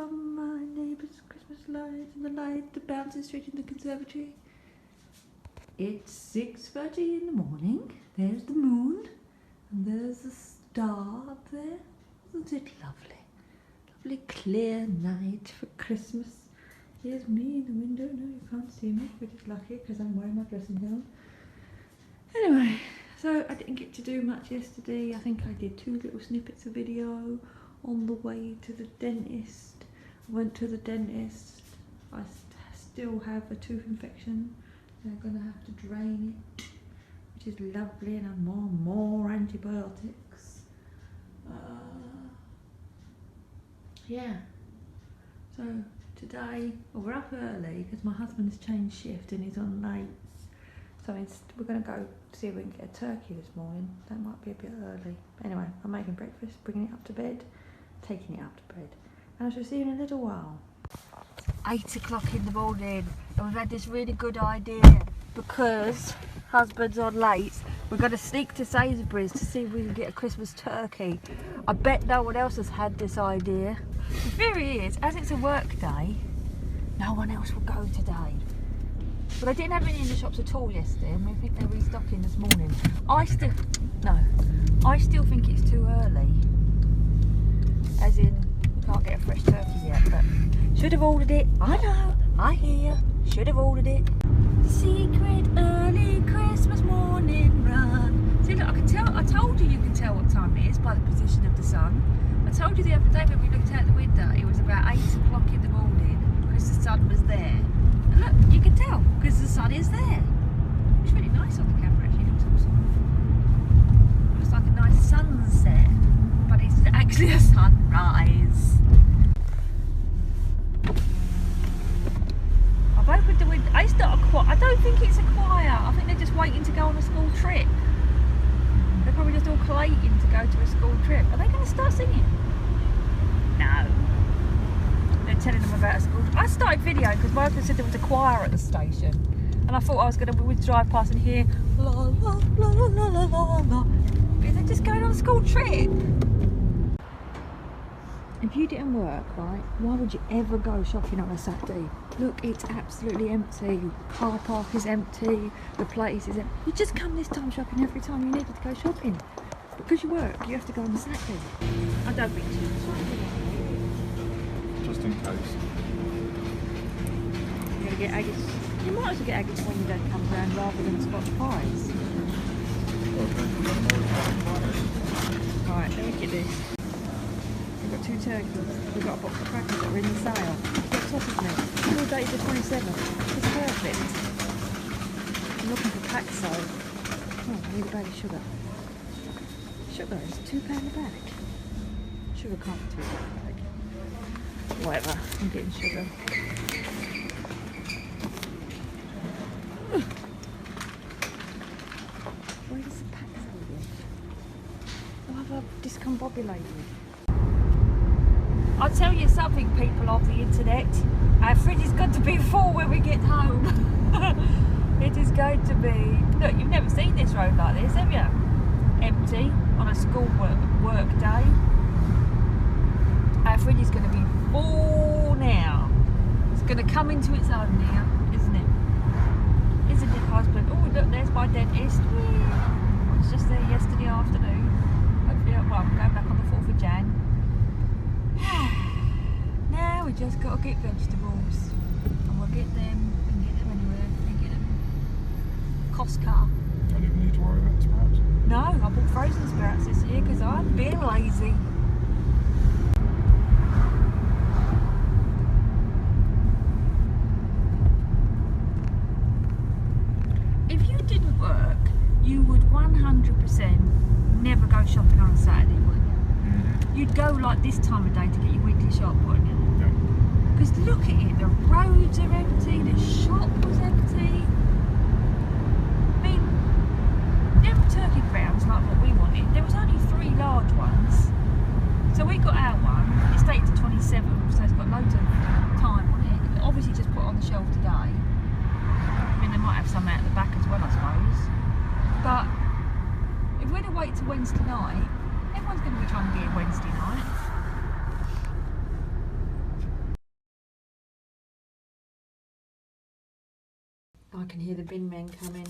from my neighbour's Christmas lights and the light that bounces straight in the conservatory. It's 6:30 in the morning. There's the moon and there's a star up there. Isn't it lovely? Lovely clear night for Christmas. Here's me in the window. No, you can't see me, which is lucky because I'm wearing my dressing gown. Anyway, so I didn't get to do much yesterday. I think I did 2 little snippets of video on the way to the dentist. I went to the dentist. I still have a tooth infection. They're gonna have to drain it, which is lovely, and more antibiotics. Yeah. So today, well, we're up early because my husband's changed shift and he's on nights. So we're going to go see if we can get a turkey this morning. That might be a bit early. But anyway, I'm making breakfast, bringing it up to bed, taking it up to bed. And I shall see you in a little while. 8 o'clock in the morning, and we've had this really good idea because husband's on late. We're going to sneak to Sainsbury's to see if we can get a Christmas turkey. I bet no one else has had this idea. The theory is, as it's a work day, no one else will go today. But I didn't have any in the shops at all yesterday, and we think they're restocking this morning. I still think it's too early. As in, we can't get a fresh turkey yet, but should have ordered it. I know, I hear you. Should have ordered it. Secret early Christmas morning run. See, look, I can tell. I told you can tell what time it is by the position of the sun. I told you the other day when we looked out the window, it was about 8 o'clock in the morning because the sun was there. And look, you can tell because the sun is there. It's really nice on the camera actually. It looks like a nice sunset, but it's actually a sunrise. I've opened the window. It's not a choir. I don't think it's a choir. I think they're just waiting to go on a school trip. They're probably just all collating to go to a school trip. Are they going to start singing? No. They're telling them about a school trip. I started videoing because my husband said there was a choir at the station. And I thought I was going to drive past and hear la la la la la la la la. But they're just going on a school trip. If you didn't work, right, why would you ever go shopping on a Saturday? Look, it's absolutely empty. Car park is empty. The place is empty. You just come this time shopping every time you needed to go shopping. Because you work, you have to go on a Saturday. I don't think so. Just in case. You're going to get aggies. You might as well get aggies when you don't come round rather than Scotch pies. Right, let me get this. We've got 2 turkeys. We've got a box of crackers that are in the sale. We've got sausage meat. It's all dated the 27th. It's perfect. I'm looking for pack soap. Oh, I need a bag of sugar. Sugar is £2 a bag. Sugar can't be £2 a bag. Whatever, I'm getting sugar. Where is the pack soap? Oh, have I discombobulated? I'll tell you something, people of the internet. Our fridge is going to be full when we get home. It is going to be... Look, you've never seen this road like this, have you? Empty on a school work day. Our fridge is going to be full now. It's going to come into its own now, isn't it? Isn't it, husband? Oh, look, there's my dentist. I was just there yesterday afternoon. Hopefully, well, I'm going back on the 4th of Jan. Now we just got to get vegetables, and we'll get them anywhere. We can get them Costco. Don't even need to worry about sprouts. No, I bought frozen sprouts this year because I'm being lazy. If you didn't work, you would 100% never go shopping on a Saturday, wouldn't you? You'd go like this time of day to get your weekly shop, wouldn't you? Yeah. Because look at it, the roads are empty, the shop was empty. I mean, them turkey grounds like what we wanted, there was only 3 large ones. So we got our one, it's dated to 27th, so it's got loads of time on it. Obviously just put it on the shelf today. I mean, they might have some out the back as well, I suppose. But if we're to wait till Wednesday night, everyone's going to be trying to get it Wednesday night. can hear the bin men coming.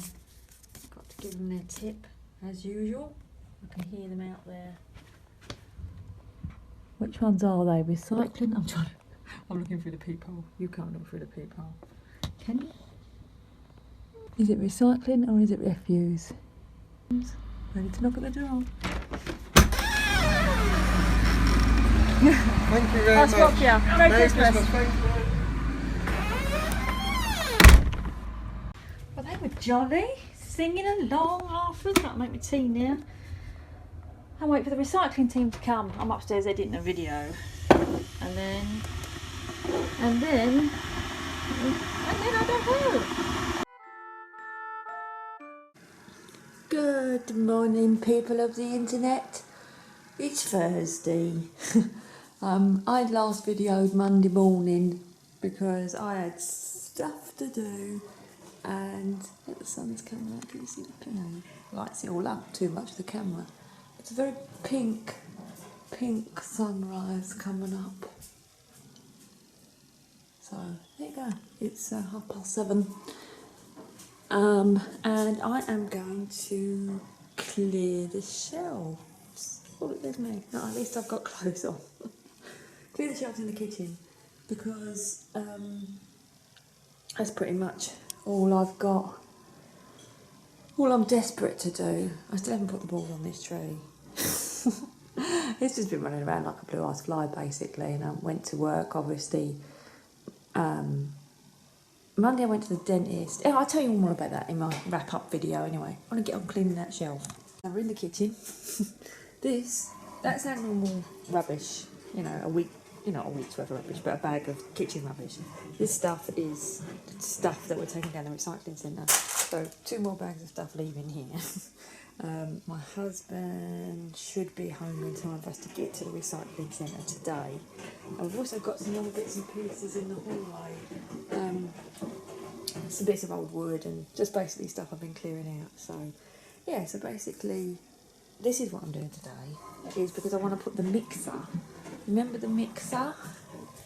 Got to give them their tip as usual. I can hear them out there. Which ones are they? Recycling? I'm looking through the peephole. You can't look through the peephole. Can you? Is it recycling or is it refuse? Ready to knock at the door. Thank you very I'll swap much. you. Merry Christmas. Thank you. Well, they were jolly, singing along afterwards. That'll make me tea now. I'm waiting for the recycling team to come. I'm upstairs editing a video. And then I don't know. Good morning, people of the internet. It's Thursday. I last videoed Monday morning because I had stuff to do, and the sun's coming up. Can you see the cloud? Lights it all up too much, the camera. It's a very pink sunrise coming up. So there you go. It's 7:30, and I am going to clear the shelves. Oh, look, there's me. No, at least I've got clothes on. Clear the shelves in the kitchen because that's pretty much all I've got. All I'm desperate to do. I still haven't put the balls on this tree. It's just been running around like a blue-eyed fly basically, and I went to work obviously. Monday I went to the dentist. Oh, I'll tell you more about that in my wrap-up video anyway. I want to get on cleaning that shelf. Now we're in the kitchen. That's our normal rubbish, a week's worth of rubbish, but a bag of kitchen rubbish. This stuff is stuff that we're taking down the recycling centre. So 2 more bags of stuff leaving here. My husband should be home in time for us to get to the recycling centre today. And we've also got some other bits and pieces in the hallway. Some bits of old wood and just basically stuff I've been clearing out. So yeah, so basically this is what I'm doing today, is because I want to put the mixer. Remember the mixer?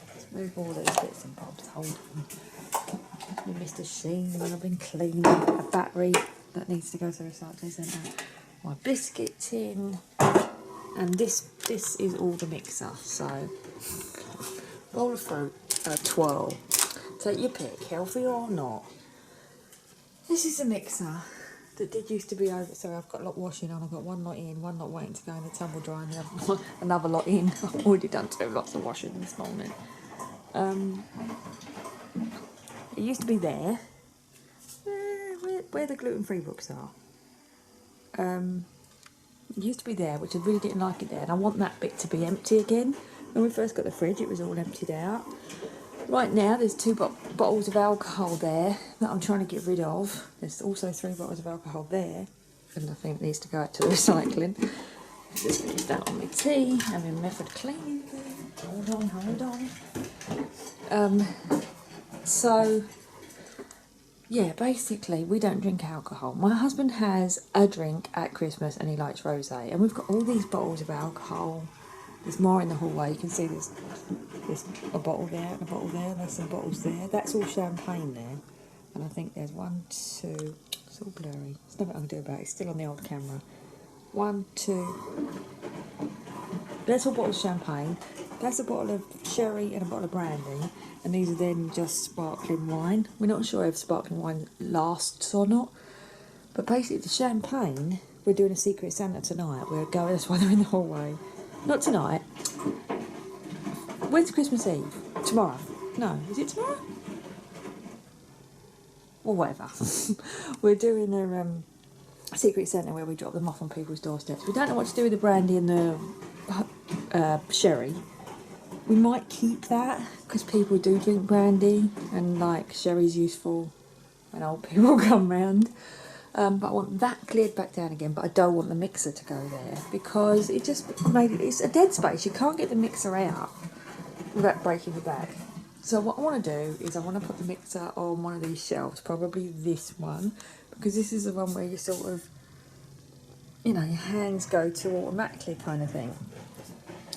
Let's move all those bits and bobs. Hold on. Mr. Sheen when I've been cleaning a battery that needs to go to the recycling centre. My biscuit tin, and this is all the mixer. So bowl of fruit, a twirl. Take your pick, healthy or not. This is a mixer that did used to be over. So I've got a lot washing on. I've got 1 lot in, 1 lot waiting to go in the tumble dryer, and another lot in. I've already done 2 lots of washing this morning. It used to be there. Where the gluten-free books are. It used to be there, which I really didn't like it there, and I want that bit to be empty again. When we first got the fridge, it was all emptied out. Right now, there's 2 bottles of alcohol there that I'm trying to get rid of. There's also 3 bottles of alcohol there, and I think it needs to go out to the recycling. Just leave that on my tea. I'm in method cleaning. Hold on. So yeah, basically we don't drink alcohol. My husband has a drink at Christmas and he likes rosé, and we've got all these bottles of alcohol. There's more in the hallway. You can see there's a bottle there and a bottle there. There's some bottles there. That's all champagne there. And I think there's 1, 2. It's all blurry. There's nothing I can do about it. It's still on the old camera. 1, 2. That's all bottles of champagne. That's a bottle of sherry and a bottle of brandy. And these are then just sparkling wine. We're not sure if sparkling wine lasts or not. But basically the champagne, we're doing a Secret Santa tonight. We're going, that's why they're in the hallway. Not tonight. When's Christmas Eve? Tomorrow. No, is it tomorrow? Or whatever. We're doing a Secret Santa where we drop them off on people's doorsteps. We don't know what to do with the brandy and the sherry. We might keep that because people do drink brandy and like sherry's useful when old people come round. But I want that cleared back down again, but I don't want the mixer to go there because it just it's a dead space. You can't get the mixer out without breaking the bag. So what I want to do is I want to put the mixer on one of these shelves, probably this one, because this is the one where you sort of, your hands go to automatically kind of thing.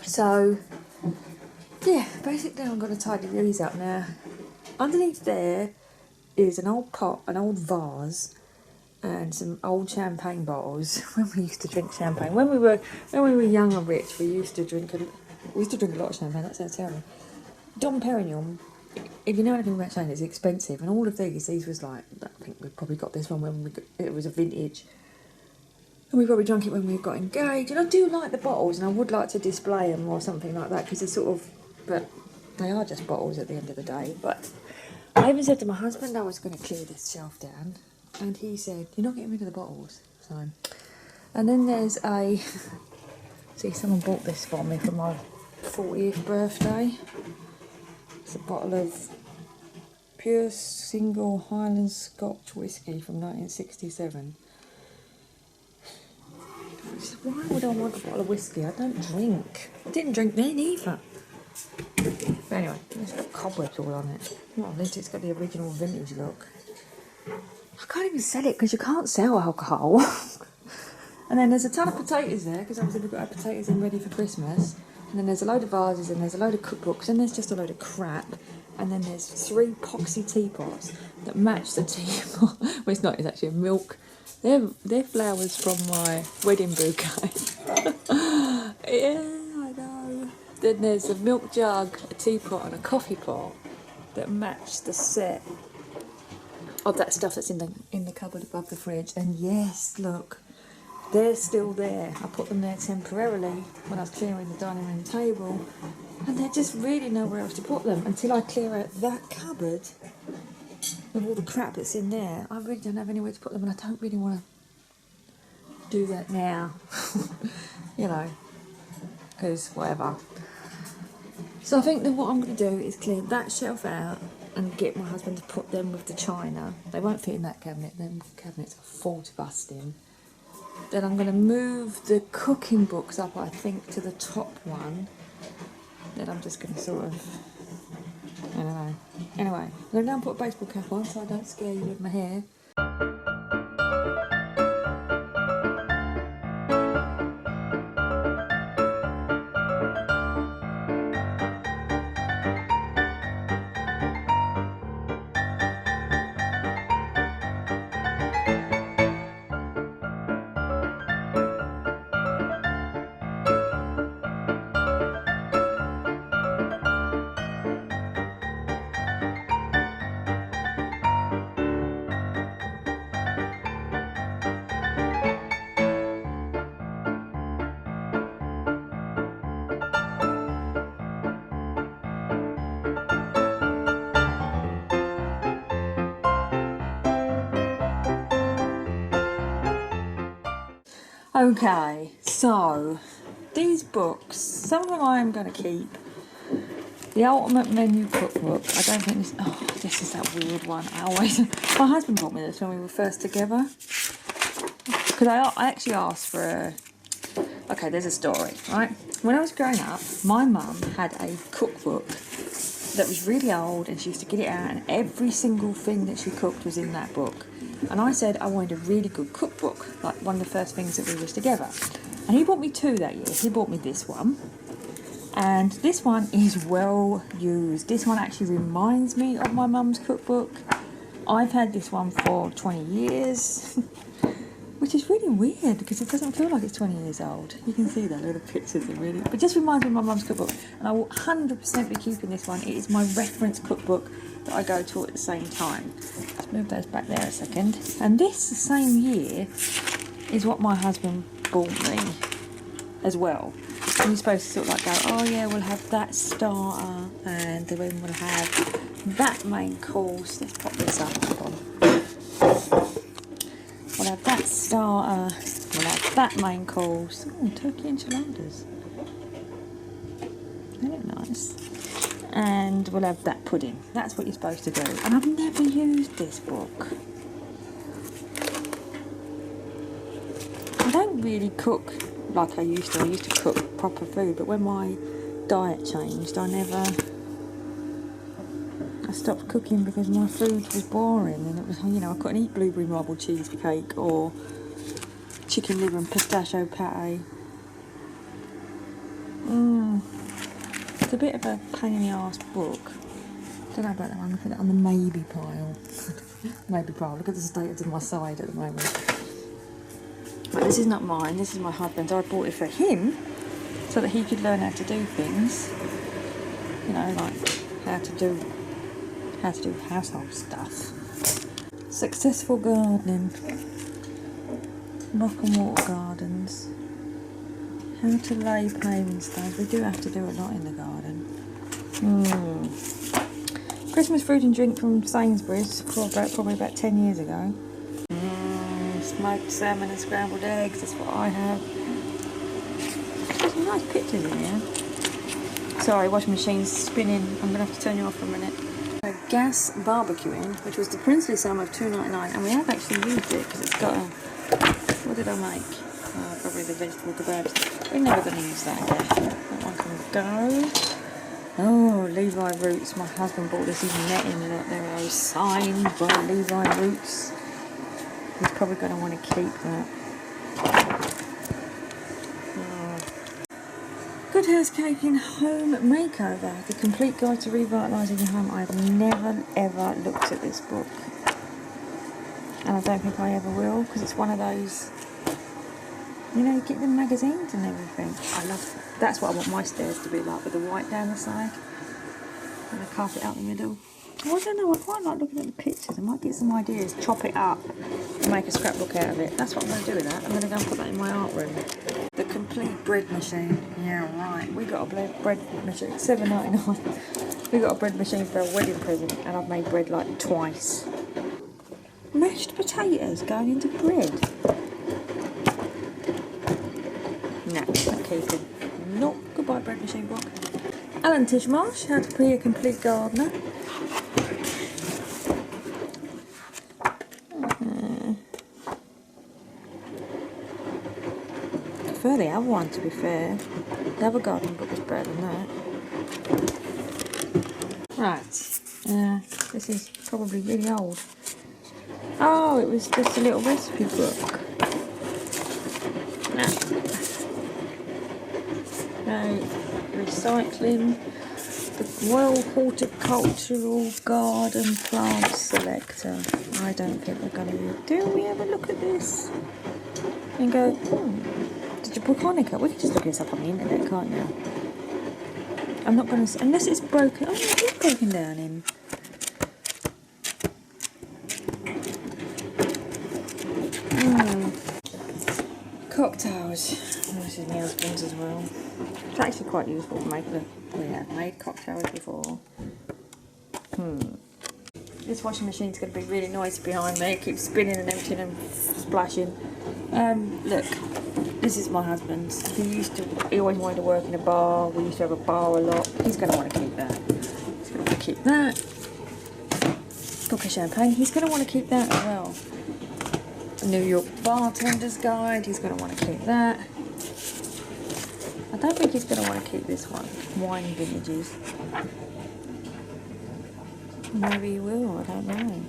So yeah, basically I'm going to tidy these up now. Underneath there, is an old pot, an old vase, and some old champagne bottles. When we used to drink champagne, when we were young and rich, we used to drink a lot of champagne. That sounds terrible. Dom Perignon, if you know anything about champagne, it's expensive, and all of these was like, I think we probably got this one when it was a vintage, and we probably drank it when we got engaged. And I do like the bottles, and I would like to display them or something like that, because they're sort of, but they are just bottles at the end of the day. But I even said to my husband I was going to clear this shelf down, and he said, "You're not getting rid of the bottles." So, and then there's a, see, someone bought this for me for my 40th birthday. It's a bottle of pure single Highland Scotch whiskey from 1967. Why would I want a bottle of whiskey? I don't drink. I didn't drink then either. But anyway, it's got cobwebs all on it. Not at least it's got the original vintage look. I can't even sell it because you can't sell alcohol. And then there's a ton of potatoes there, because obviously we've got our potatoes in ready for Christmas. And then there's a load of vases, and there's a load of cookbooks, and there's just a load of crap. And then there's 3 poxy teapots that match the teapot. Well, it's not, it's actually a milk. They're flowers from my wedding bouquet. Yeah, I know. Then there's a milk jug, a teapot, and a coffee pot that match the set of that stuff that's in the cupboard above the fridge. And yes, look, they're still there. I put them there temporarily when I was clearing the dining room table, and they're just really nowhere else to put them until I clear out that cupboard with all the crap that's in there. I really don't have anywhere to put them, and I don't really want to do that now. You know, because whatever. So I think that what I'm going to do is clear that shelf out and get my husband to put them with the china. They won't fit in that cabinet. Them cabinets are full to busting. Then I'm going to move the cooking books up, I think, to the top one. Then I'm just going to sort of, I don't know. Anyway, I'm going to go and put a baseball cap on so I don't scare you with my hair. Okay, so these books, some of them I am going to keep. The Ultimate Menu Cookbook, I don't think this, oh, this is that weird one. My husband bought me this when we were first together. Because I actually asked for a, okay, there's a story, right? When I was growing up, my mum had a cookbook that was really old, and she used to get it out, and every single thing that she cooked was in that book. And I said I wanted a really good cookbook, like one of the first things that we was together. And he bought me 2 that year. He bought me this one, and this one is well used. This one actually reminds me of my mum's cookbook. I've had this one for 20 years, which is really weird because it doesn't feel like it's 20 years old. You can see that little pictures are really, but it just reminds me of my mum's cookbook. And I will 100% be keeping this one. It is my reference cookbook that I go to at the same time. Let's move those back there a second. And this, the same year, is what my husband bought me as well. And you're supposed to sort of like go, oh yeah, we'll have that starter, and then we'll have that main course. Let's pop this up. Hold on. We'll have that starter, we'll have that main course. Oh, turkey enchiladas. They look nice. And we'll have that pudding. That's what you're supposed to do. And I've never used this book. I don't really cook like I used to. I used to cook proper food, but when my diet changed, I stopped cooking because my food was boring, and it was, you know, I couldn't eat blueberry marble cheesecake or chicken liver and pistachio pate. It's a bit of a pain in the arse book, Don't know about that one. I'm going to put it on the maybe pile. Maybe pile. Look at the state of my side at the moment. But this is not mine. This is my husband's. I bought it for him so that he could learn how to do things. You know, like how to do household stuff. Successful gardening. Rock and water gardens. How to lay paving stones. We do have to do a lot in the garden. Christmas food and drink from Sainsbury's probably about 10 years ago. Smoked salmon and scrambled eggs, that's what I have. There's some nice pictures in here. Sorry, washing machine's spinning. I'm going to have to turn you off for a minute. A gas barbecuing, which was the princely sum of $2.99, and we have actually used it because it's got a... What did I make? Probably the vegetable kebabs. We're never going to use that again. That one can go. Oh, Levi Roots. My husband bought this in netting. Look, there are signed by Levi Roots. He's probably going to want to keep that. Oh. Good Housekeeping Home Makeover. The Complete Guide to Revitalising Your Home. I've never ever looked at this book. And I don't think I ever will, because it's one of those, you know, you get the magazines and everything. I love that. That's what I want my stairs to be like, with the white down the side and the carpet out the middle. Oh, I don't know, I quite like looking at the pictures. I might get some ideas, chop it up and make a scrapbook out of it. That's what I'm going to do with that. I'm going to go and put that in my art room. The Complete Bread Machine. Yeah, right. We got a bread machine, $7.99. We got a bread machine for a wedding present, and I've made bread like twice. Mashed potatoes going into bread. No, not keeping. Nope. Goodbye, bread machine book. Alan Tishmarsh, How to Be a Complete Gardener. I prefer the other one, to be fair. The other gardening book was better than that. Right. This is probably really old. Oh, it was just a little recipe book. No, recycling. The Royal Horticultural Garden Plant Selector. I don't think we're going to do. We have a look at this and go, did you book Hanukkah? We can just look this up on the internet, can't you? I'm not going to, unless it's broken. Oh, it's broken down in. Cocktails. This is my husband's as well. It's actually quite useful to make them. We have made cocktails before. This washing machine's going to be really noisy behind me. It keeps spinning and emptying and splashing. Look, this is my husband's. He always wanted to work in a bar. We used to have a bar a lot. He's going to want to keep that. He's going to want to keep that. Book of champagne. He's going to want to keep that as well. New York Bartender's Guide, he's going to want to keep that. I don't think he's going to want to keep this one, Wine Vintages. Maybe he will, I don't know.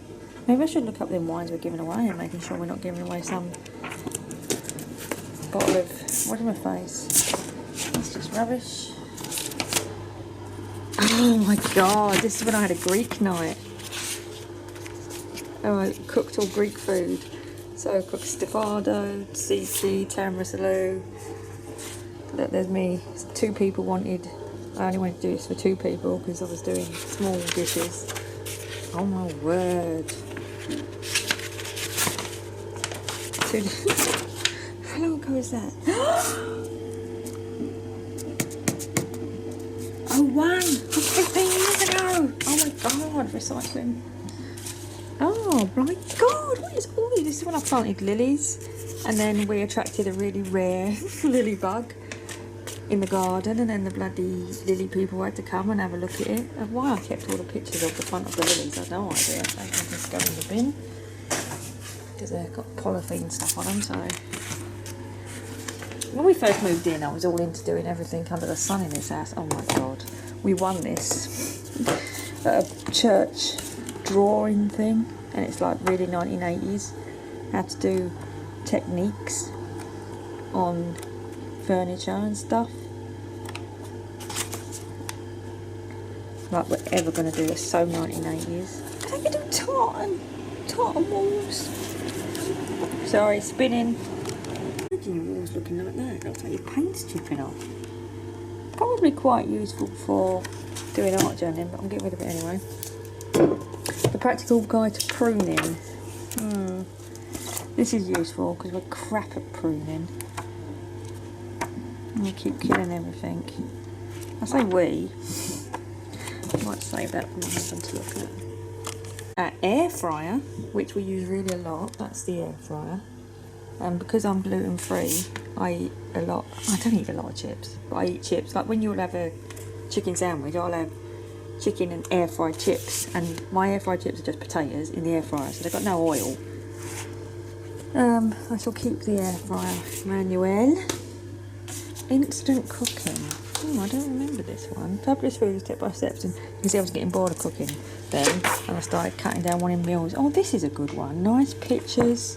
Maybe I should look up them wines we're giving away and making sure we're not giving away some bottle of, what in my face? That's just rubbish. Oh my god, this is when I had a Greek night. Oh, I cooked all Greek food. So I cooked stefano, tzatziki, tiramisu. Look, there's me. 2 people wanted. I only wanted to do this for 2 people because I was doing small dishes. Oh my word! How long ago is that? Oh, one! 15 years ago! Oh my god, recycling. Oh my god, what is all this? This is when I planted lilies, and then we attracted a really rare lily bug in the garden, and then the bloody lily people had to come and have a look at it. And why I kept all the pictures of the front of the lilies, I have no idea. I think I just go in the bin because they've got polythene stuff on them. So when we first moved in, I was all into doing everything under the sun in this house. Oh my god, we won this at a church drawing thing, and it's like really 1980s. How to do techniques on furniture and stuff. like we're ever going to do. It's so 1980s. I think we do tartan walls. Sorry, spinning. Imagine your walls looking like that. It looks like your paint's chipping off. Probably quite useful for doing art journaling, but I'm getting rid of it anyway. The practical guide to pruning. This is useful because we're crap at pruning. We keep killing everything. I say we. I might save that for my husband to look at. Our air fryer, which we use really a lot. That's the air fryer. And because I'm gluten free, I eat a lot. I don't eat a lot of chips, but I eat chips. Like when you'll have a chicken sandwich, I'll have chicken and air fried chips. And my air fried chips are just potatoes in the air fryer, so they've got no oil. I shall keep the air fryer manual. Instant cooking. Oh, I don't remember this one. Fabulous food step by steps. And you can see I was getting bored of cooking then, and I started cutting down one in meals. Oh, this is a good one. Nice pictures.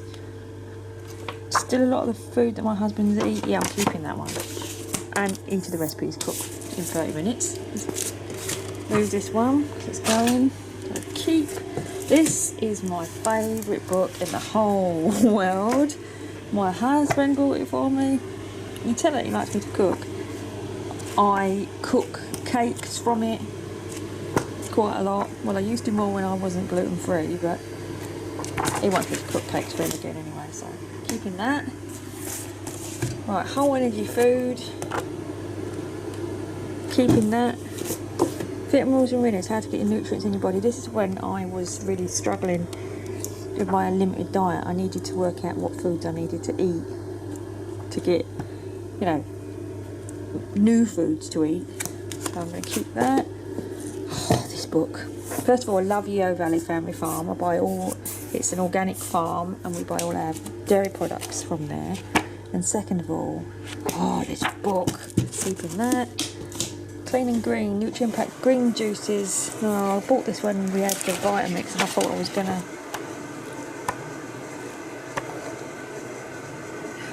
Still a lot of the food that my husband's eat. Yeah, I'm keeping that one. And into the recipes cooked in 30 minutes. Move this one because it's going. So keep. This is my favourite book in the whole world. My husband bought it for me. You can tell that he likes me to cook. I cook cakes from it quite a lot. Well, I used to more when I wasn't gluten free, but he wants me to cook cakes for him again anyway, so keeping that. Right, whole energy food. Keeping that. Fit rules and winners, how to get your nutrients in your body. This is when I was really struggling with my unlimited diet. I needed to work out what foods I needed to eat to get, you know, new foods to eat. So I'm going to keep that. Oh, this book. First of all, I love Yeo Valley Family Farm. I buy all, it's an organic farm and we buy all our dairy products from there. And second of all, oh, this book. Keeping that. Clean and green, nutrient packed green juices. Oh, I bought this when we had the Vitamix and I thought I was going to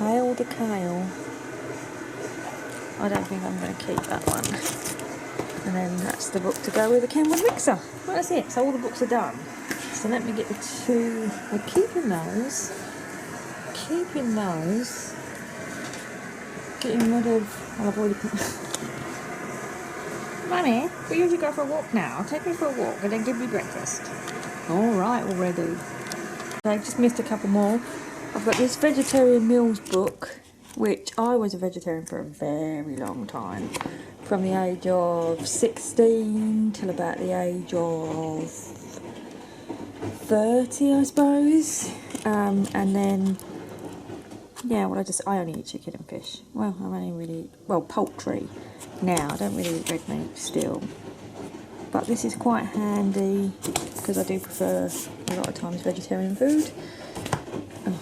hail the kale. I don't think I'm going to keep that one. And then that's the book to go with the Kenwood mixer. Well, that's it. So all the books are done. So let me get the two. We're keeping those. Keeping those. Getting rid of. Well, I've already put. Mummy, we usually go for a walk now. Take me for a walk and then give me breakfast. Alright, already. I just missed a couple more. I've got this vegetarian meals book, which I was a vegetarian for a very long time. From the age of 16 till about the age of 30, I suppose. And then, yeah, well, I only eat chicken and fish. Well, I only really eat, well, poultry. Now, I don't really eat red meat still. But this is quite handy because I do prefer a lot of times vegetarian food. Oh,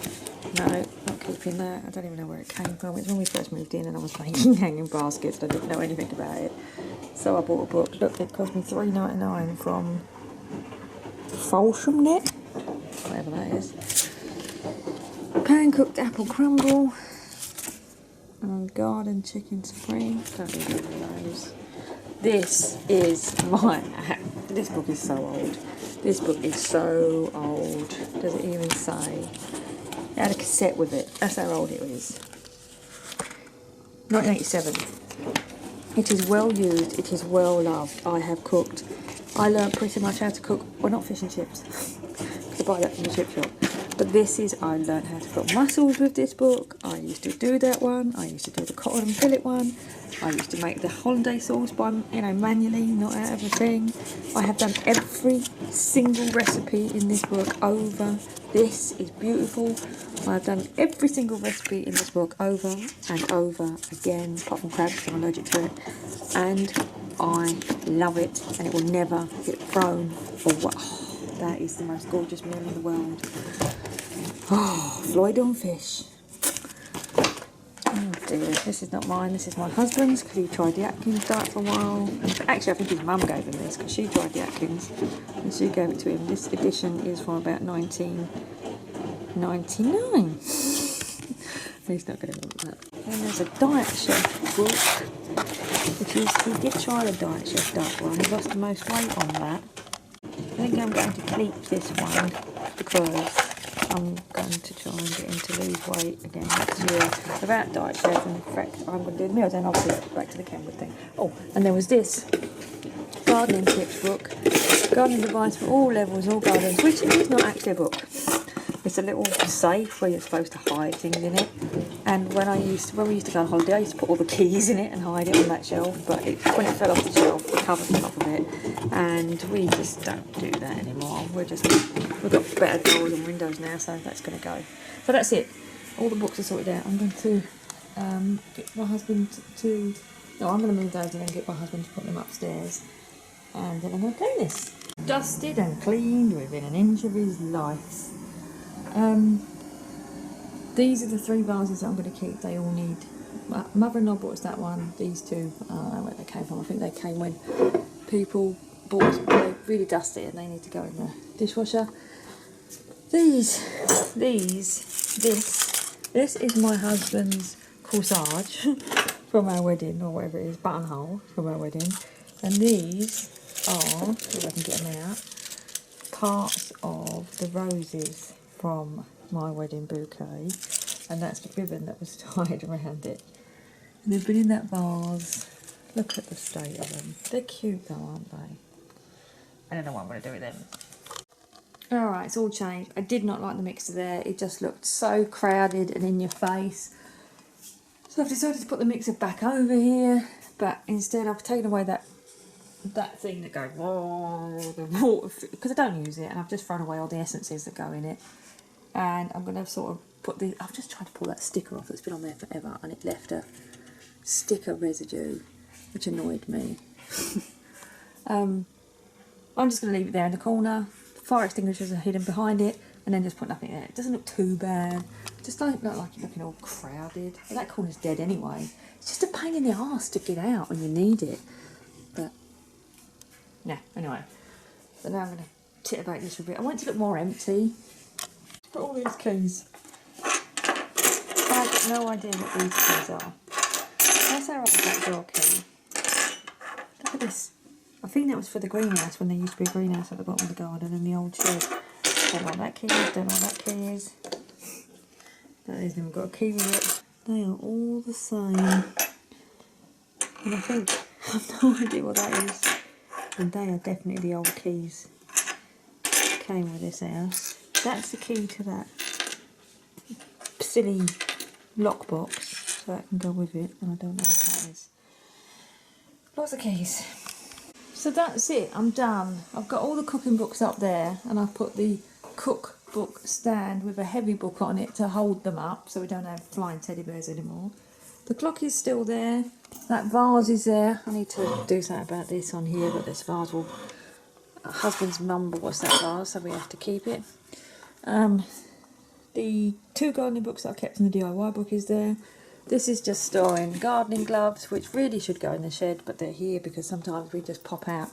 no, not keeping that. I don't even know where it came from. It's when we first moved in and I was making hanging baskets. I didn't know anything about it. So I bought a book. Look, it cost me $3.99 from Folsham Net, whatever that is. Pan cooked apple crumble. And garden chicken supreme. Don't need any of those. This is this book is so old. This book is so old. Does it even say? It had a cassette with it. That's how old it is. 1987. It is well used. It is well loved. I have cooked. I learned pretty much how to cook. Well, not fish and chips. I buy that from the chip shop. But this is, I learned how to cook mussels with this book. I used to do that one. I used to do the cotton and fillet one. I used to make the hollandaise sauce by, manually, not out of a thing. I have done every single recipe in this book over. This is beautiful. I've done every single recipe in this book over and over again, apart from crab because I'm allergic to it. And I love it, and it will never get thrown or what. Oh, that is the most gorgeous meal in the world. Oh, Floyd on fish. Oh dear, this is not mine, this is my husband's because he tried the Atkins diet for a while. Actually, I think his mum gave him this because she tried the Atkins and she gave it to him. This edition is from about 1999. He's not going to want that. And there's a Diet Chef book, which is, he did try the Diet Chef dark one, he lost the most weight on that. I think I'm going to keep this one because I'm going to try and get him to lose weight again next year without Diet Chef, and in fact I'm going to do the meals, and obviously back to the Kenwood thing. Oh, and there was this gardening tips book, gardening advice for all levels, all gardens, which is not actually a book. It's a little safe where you're supposed to hide things in it. And when we used to go on holiday, I used to put all the keys in it and hide it on that shelf. But when it fell off the shelf, the cover fell off of it, and we just don't do that anymore. We've got better doors and windows now, so that's going to go. So that's it. All the books are sorted out. I'm going to get my husband to. No, I'm going to move those and then get my husband to put them upstairs, and then I'm going to clean this. Dusted and cleaned within an inch of his life. These are the 3 vases that I'm going to keep. They all need. My mother-in-law bought us that one. These 2, I don't know where they came from. I think they came when people bought. They really dusty and they need to go in the dishwasher. This is my husband's corsage from our wedding, or whatever it is, buttonhole from our wedding. And these are, if I can get them out, parts of the roses from my wedding bouquet, and that's the ribbon that was tied around it. And they've been in that vase. Look at the state of them. They're cute though, aren't they? I don't know what I'm going to do with them. Alright, it's all changed. I did not like the mixer there. It just looked so crowded and in your face. So I've decided to put the mixer back over here, but instead I've taken away that thing that goes, the water, because I don't use it, and I've just thrown away all the essences that go in it. And I'm going to sort of put the. I've just tried to pull that sticker off that's been on there forever, and it left a sticker residue, which annoyed me. I'm just going to leave it there in the corner. Fire extinguishers are hidden behind it, and then just put nothing there. It doesn't look too bad. Just don't look like you're looking all crowded. Well, that corner's dead anyway. It's just a pain in the arse to get out when you need it. But yeah, anyway. So now I'm going to titubate this for a bit. I want it to look more empty. Put all these keys. I've got no idea what these keys are. That's our old back door key. Look at this. I think that was for the greenhouse, when there used to be a greenhouse at the bottom of the garden and the old shed. Don't know what that key is, don't know what that key is. That isn't even got a key with it. They are all the same. And I think, I have no idea what that is. And they are definitely the old keys that came with this house. That's the key to that silly lockbox, so that can go with it, and I don't know what that is. Lots of keys. So that's it, I'm done. I've got all the cooking books up there, and I've put the cookbook stand with a heavy book on it to hold them up, so we don't have flying teddy bears anymore. The clock is still there. That vase is there. I need to do something about this on here, but this vase will... husband's mum bought us that vase, so we have to keep it. The 2 gardening books that I kept in the DIY book is there. This is just storing gardening gloves, which really should go in the shed, but they're here because sometimes we just pop out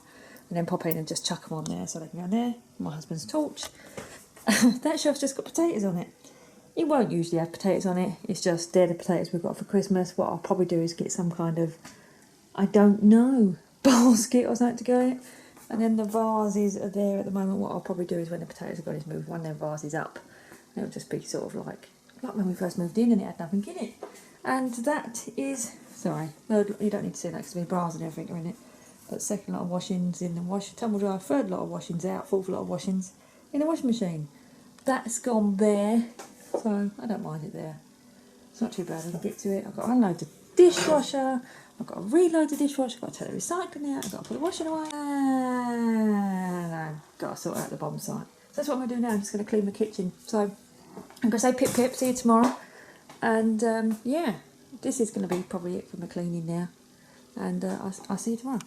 and then pop in and just chuck them on there, so they can go in there. My husband's torch. That shelf's just got potatoes on it. It won't usually have potatoes on it. It's just they're the potatoes we've got for Christmas. What I'll probably do is get some kind of, I don't know, basket or something to go in it. And then the vases are there at the moment. What I'll probably do is when the potatoes are gone is move one of them vases up. It'll just be sort of like when we first moved in and it had nothing in it. And that is, sorry, you don't need to see that because there's bras and everything are in it. But second lot of washings in the tumble dryer, third lot of washings out, fourth lot of washings in the washing machine. That's gone there, so I don't mind it there. It's not too bad. I can get to it. I've got to unload the dishwasher. I've got to reload the dishwasher. I've got to take the recycling out. I've got to put the washing away. And I've got to sort out the bottom side. So that's what I'm going to do now. I'm just going to clean the kitchen. So I'm going to say pip pip, see you tomorrow. And yeah, this is going to be probably it for my cleaning now. And I'll see you tomorrow.